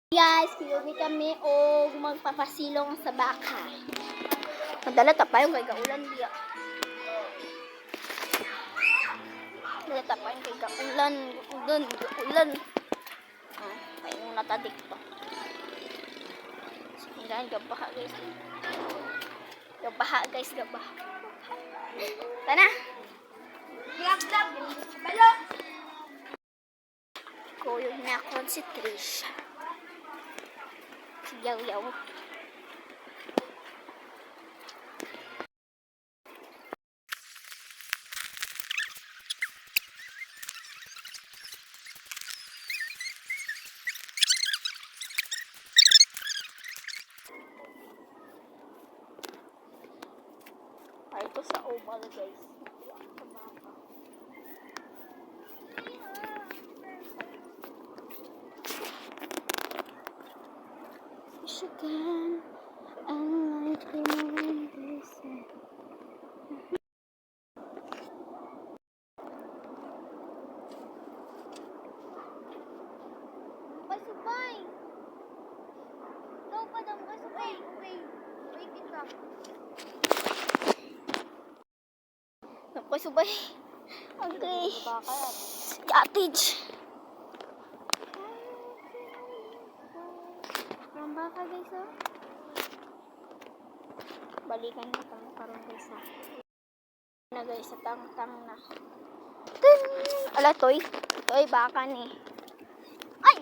Guys, kuyubi kami o magpapasilong sa baka. Madala tapayon kay gaulan diya. Madala tapayon kay gaulan. Kaya yung natadik to. Sinilan, gabaha guys. Gabaha guys, gabaha. Tana! Glab-glab! Balo! Kuyog na concentration. Yaw-yaw. Ay, ito sa oval guys. Again, unlike the one they said. Pasubay! Ikaw pa daw pasubay. Okay. Wait ka. Pasubay. Okay. Yatage. Ang baka guys oh. Balikan na tang karon guys ha. Na guys sa tang na. Ala toy. Toy baka ni. Ay.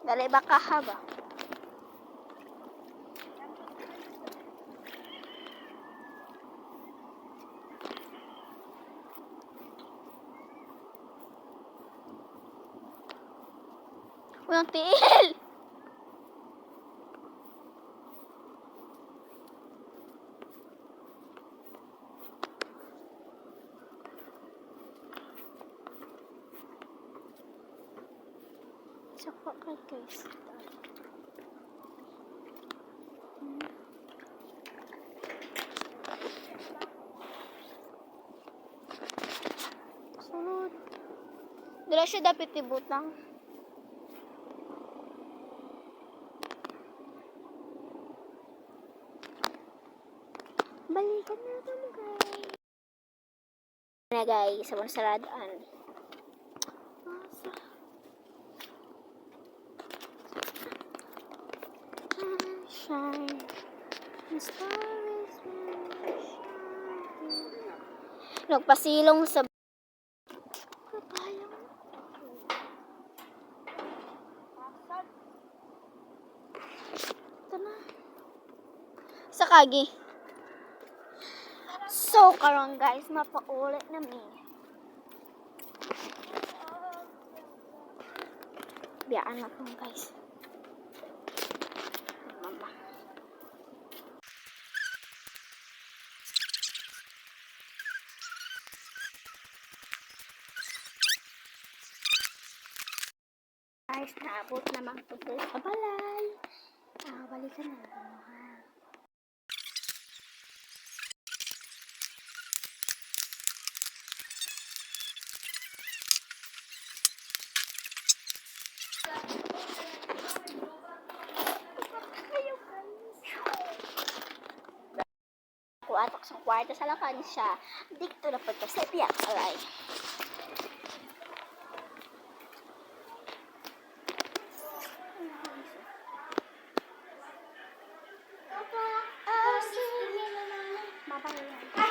Dali baka ha ba? Walang tiil! Saka ka guys. Sunod. Dila siya dapat ibutang. Balikan na kami guys. Na guys, sa saradaan. Shine. The star is shining. Nagpasilong sa kabayang. Ito na. Sa kagi. So, karon guys, mapaulit na mi. Biyaan na po guys. Mama. Guys, naabot naman po sa balay. Balikan na lang ha. Atak sa kwarto sa lakansya. Dito na po sa biyak alay. Mabay.